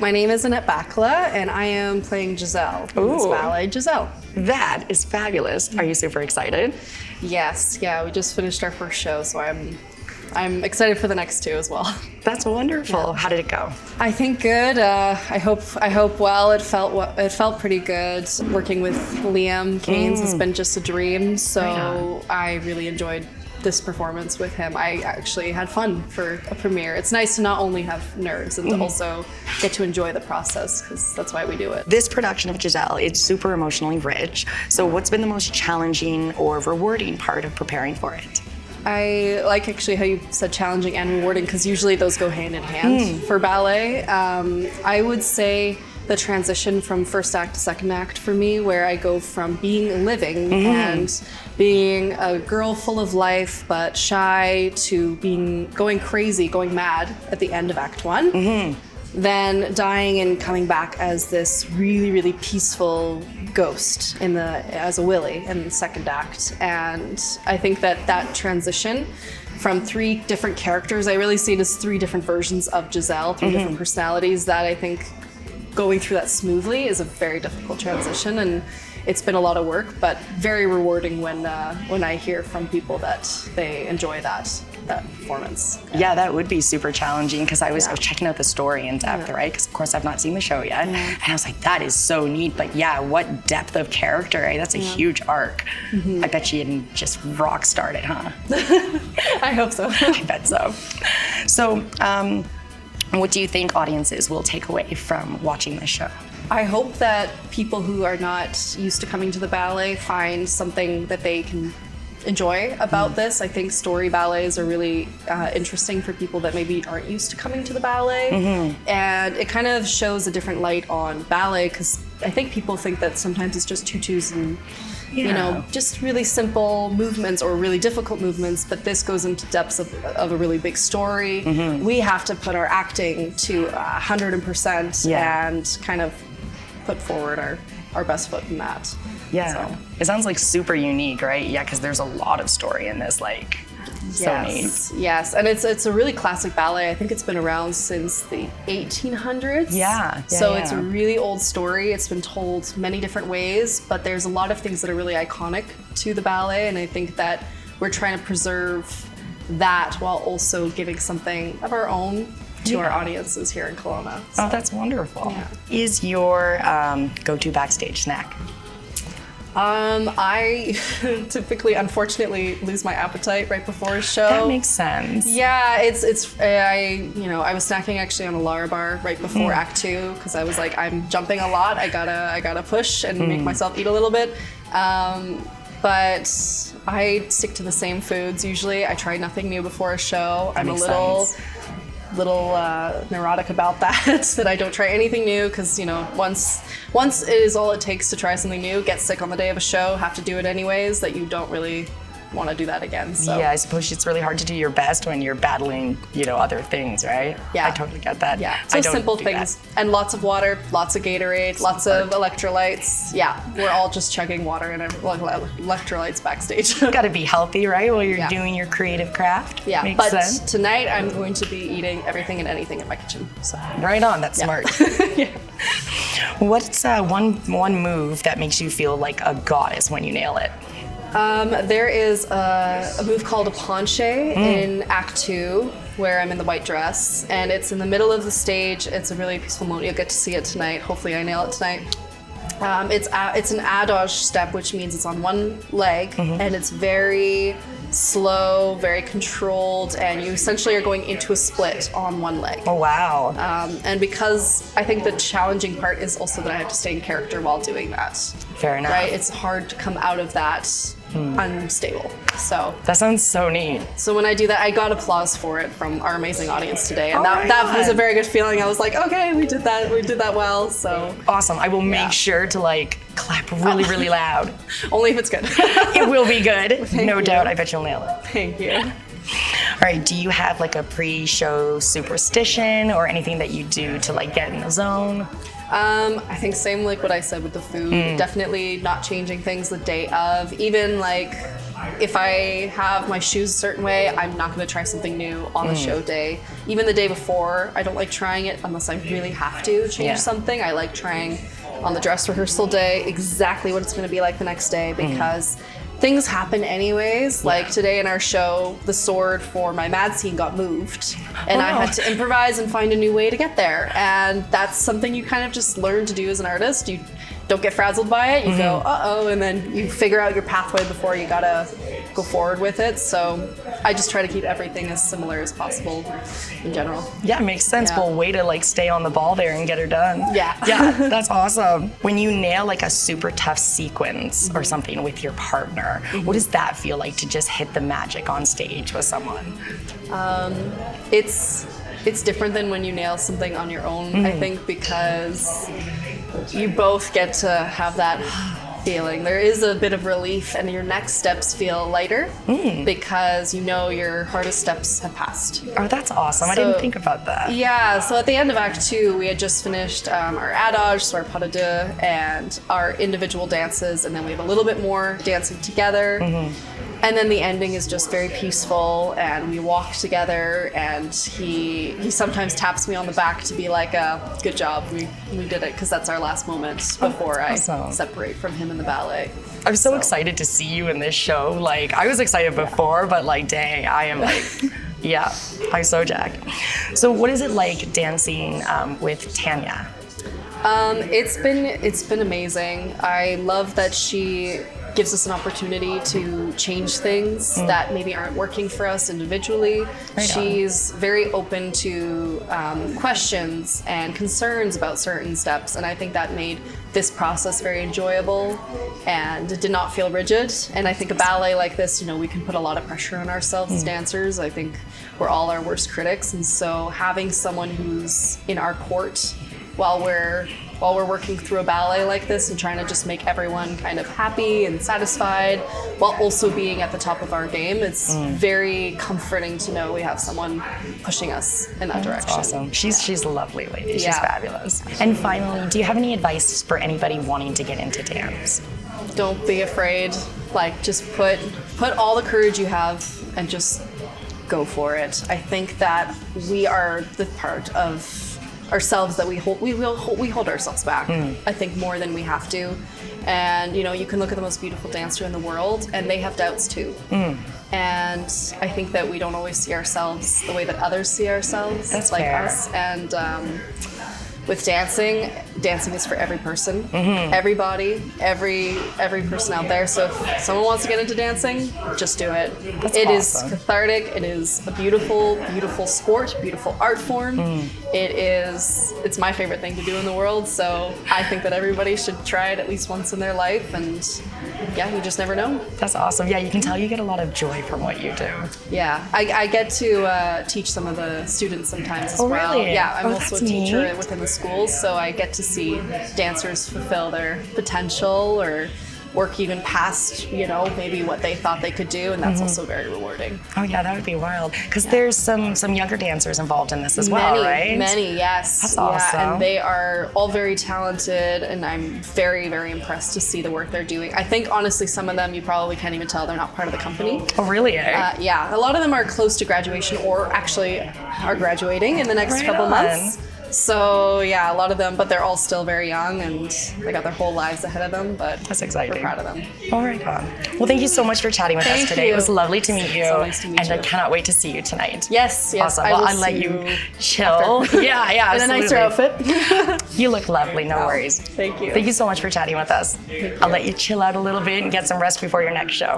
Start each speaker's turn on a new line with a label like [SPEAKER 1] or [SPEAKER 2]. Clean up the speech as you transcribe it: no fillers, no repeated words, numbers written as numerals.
[SPEAKER 1] My name is Annette Bakala, and I am playing Giselle in this ballet, Giselle.
[SPEAKER 2] That is fabulous. Are you super excited?
[SPEAKER 1] Yes, yeah, we just finished our first show, so I'm excited for the next two as well.
[SPEAKER 2] That's wonderful. Yeah. How did it go?
[SPEAKER 1] I think good. I hope well. It felt pretty good. Working with Liam Keynes has been just a dream. So I really enjoyed this performance with him. I actually had fun for a premiere. It's nice to not only have nerves and to also get to enjoy the process, because that's why we do it.
[SPEAKER 2] This production of Giselle, it's super emotionally rich. So what's been the most challenging or rewarding part of preparing for it?
[SPEAKER 1] I like actually how you said challenging and rewarding, because usually those go hand in hand for ballet. I would say the transition from first act to second act for me, where I go from being living and being a girl full of life but shy to going crazy, going mad at the end of Act 1. Then dying and coming back as this really, really peaceful ghost as a Willy in the second act. And I think that transition from three different characters, I really see it as three different versions of Giselle, three different personalities, that I think going through that smoothly is a very difficult transition. And it's been a lot of work, but very rewarding when I hear from people that they enjoy that performance.
[SPEAKER 2] Yeah, that would be super challenging, because I was checking out the story in depth, right? Because of course I've not seen the show yet, and I was like, that is so neat. But yeah, what depth of character, right? That's a huge arc. I bet you didn't just rock start it, huh?
[SPEAKER 1] I hope so.
[SPEAKER 2] I bet so. So, what do you think audiences will take away from watching this show?
[SPEAKER 1] I hope that people who are not used to coming to the ballet find something that they can enjoy about this. I think story ballets are really interesting for people that maybe aren't used to coming to the ballet. And it kind of shows a different light on ballet, because I think people think that sometimes it's just tutus and you know, just really simple movements or really difficult movements, but this goes into depths of a really big story. We have to put our acting to 100% and kind of put forward our best foot in that. So.
[SPEAKER 2] It sounds like super unique, right? Yeah, because there's a lot of story in this, like, so neat.
[SPEAKER 1] Yes, and it's a really classic ballet. I think it's been around since the 1800s. So it's a really old story. It's been told many different ways, but there's a lot of things that are really iconic to the ballet, and I think that we're trying to preserve that while also giving something of our own to our audiences here in Kelowna. So.
[SPEAKER 2] Oh, that's wonderful. Is your go-to backstage snack?
[SPEAKER 1] I typically, unfortunately, lose my appetite right before a show.
[SPEAKER 2] That makes sense.
[SPEAKER 1] Yeah, I was snacking actually on a Lara bar right before Act 2, because I was like, I'm jumping a lot. I gotta push and make myself eat a little bit. But I stick to the same foods usually. I try nothing new before a show. I'm a little neurotic about that I don't try anything new, because once it is all it takes to try something new, get sick on the day of a show, have to do it anyways, that you don't really want to do that again. So
[SPEAKER 2] yeah, I suppose it's really hard to do your best when you're battling other things, right?
[SPEAKER 1] Yeah,
[SPEAKER 2] I totally get that.
[SPEAKER 1] Yeah, so simple things and lots of water, lots of Gatorade, lots of electrolytes. Yeah, we're all just chugging water and electrolytes backstage.
[SPEAKER 2] Gotta be healthy, right, while you're doing your creative craft.
[SPEAKER 1] Yeah,
[SPEAKER 2] makes
[SPEAKER 1] but
[SPEAKER 2] sense.
[SPEAKER 1] Tonight I'm going to be eating everything and anything in my kitchen. So
[SPEAKER 2] right on, that's smart. What's one move that makes you feel like a goddess when you nail it?
[SPEAKER 1] There is a move called a planche in Act 2, where I'm in the white dress, and it's in the middle of the stage. It's a really peaceful moment. You'll get to see it tonight. Hopefully I nail it tonight. It's an adage step, which means it's on one leg, and it's very slow, very controlled, and you essentially are going into a split on one leg.
[SPEAKER 2] Oh, wow.
[SPEAKER 1] And because I think the challenging part is also that I have to stay in character while doing that.
[SPEAKER 2] Fair enough.
[SPEAKER 1] Right? It's hard to come out of that unstable. So
[SPEAKER 2] that sounds so neat.
[SPEAKER 1] So when I do that, I got applause for it from our amazing audience today, and that was a very good feeling. I was like, okay, we did that well. So
[SPEAKER 2] awesome. I will make sure to clap really, really loud.
[SPEAKER 1] Only if it's good.
[SPEAKER 2] It will be good. No doubt. I bet you'll nail it.
[SPEAKER 1] Thank you.
[SPEAKER 2] All right, do you have a pre-show superstition or anything that you do to get in the zone?
[SPEAKER 1] I think same what I said with the food. Definitely not changing things the day of. Even if I have my shoes a certain way, I'm not going to try something new on the show day. Even the day before, I don't like trying it unless I really have to change something. I like trying on the dress rehearsal day exactly what it's going to be like the next day, because things happen anyways. Like today in our show, the sword for my mad scene got moved, and I had to improvise and find a new way to get there. And that's something you kind of just learn to do as an artist. You don't get frazzled by it. You go, uh-oh, and then you figure out your pathway before you gotta go forward with it. So I just try to keep everything as similar as possible in general.
[SPEAKER 2] Yeah, it makes sense.
[SPEAKER 1] Yeah.
[SPEAKER 2] Well, way to like stay on the ball there and get her done.
[SPEAKER 1] Yeah.
[SPEAKER 2] Yeah, that's awesome. When you nail like a super tough sequence or something with your partner, what does that feel like to just hit the magic on stage with someone?
[SPEAKER 1] It's different than when you nail something on your own, I think, because you both get to have that feeling. There is a bit of relief, and your next steps feel lighter because you know your hardest steps have passed.
[SPEAKER 2] Oh, that's awesome. I didn't think about that.
[SPEAKER 1] Yeah, so at the end of Act 2, we had just finished our adage, so our pas de deux, and our individual dances, and then we have a little bit more dancing together. And then the ending is just very peaceful, and we walk together, and he sometimes taps me on the back to be like, good job, we did it, because that's our last moment before I separate from him in the ballet.
[SPEAKER 2] I'm so excited to see you in this show. Like, I was excited before, but like, dang, I am like, yeah, I'm so jacked. So what is it like dancing with Tanya?
[SPEAKER 1] It's been amazing. I love that she gives us an opportunity to change things that maybe aren't working for us individually. She's very open to questions and concerns about certain steps, and I think that made this process very enjoyable and it did not feel rigid. And I think a ballet like this, you know, we can put a lot of pressure on ourselves as dancers. I think we're all our worst critics, and so having someone who's in our court while we're working through a ballet like this and trying to just make everyone kind of happy and satisfied while also being at the top of our game, it's very comforting to know we have someone pushing us in that direction.
[SPEAKER 2] That's awesome. She's a lovely lady. She's fabulous. And finally, do you have any advice for anybody wanting to get into dance?
[SPEAKER 1] Don't be afraid. Like, just put all the courage you have and just go for it. I think that we are the part of ourselves that we hold ourselves back. I think more than we have to. And you know, you can look at the most beautiful dancer in the world and they have doubts too. And I think that we don't always see ourselves the way that others see ourselves.
[SPEAKER 2] That's
[SPEAKER 1] like
[SPEAKER 2] fair.
[SPEAKER 1] us. And with dancing is for every person, everybody, every person out there. So if someone wants to get into dancing, just do it. It is cathartic. It is a beautiful, beautiful sport, beautiful art form. It's my favorite thing to do in the world. So I think that everybody should try it at least once in their life. And yeah, you just never know.
[SPEAKER 2] That's awesome. Yeah, you can tell you get a lot of joy from what you do.
[SPEAKER 1] Yeah, I get to teach some of the students sometimes as well.
[SPEAKER 2] Really?
[SPEAKER 1] Yeah, I'm also a teacher
[SPEAKER 2] neat.
[SPEAKER 1] within the schools, so I get to see dancers fulfill their potential or work even past, you know, maybe what they thought they could do, and that's also very rewarding.
[SPEAKER 2] Oh yeah, that would be wild. Because there's some younger dancers involved in this as well, right?
[SPEAKER 1] Many, yes.
[SPEAKER 2] That's awesome.
[SPEAKER 1] Yeah, and they are all very talented, and I'm very, very impressed to see the work they're doing. I think, honestly, some of them you probably can't even tell they're not part of the company.
[SPEAKER 2] Oh really?
[SPEAKER 1] Yeah, a lot of them are close to graduation or actually are graduating in the next couple months. So yeah, a lot of them, but they're all still very young and they got their whole lives ahead of them, but
[SPEAKER 2] that's exciting.
[SPEAKER 1] We're proud of them.
[SPEAKER 2] All right, well, thank you so much for chatting with us today.
[SPEAKER 1] You.
[SPEAKER 2] It was lovely to meet you.
[SPEAKER 1] So nice to meet you.
[SPEAKER 2] I cannot wait to see you tonight.
[SPEAKER 1] Yes.
[SPEAKER 2] Awesome. Well, I'll let you chill. Yeah,
[SPEAKER 1] in a nicer outfit.
[SPEAKER 2] You look lovely, no worries.
[SPEAKER 1] Thank you.
[SPEAKER 2] Thank you so much for chatting with us. I'll let you chill out a little bit and get some rest before your next show.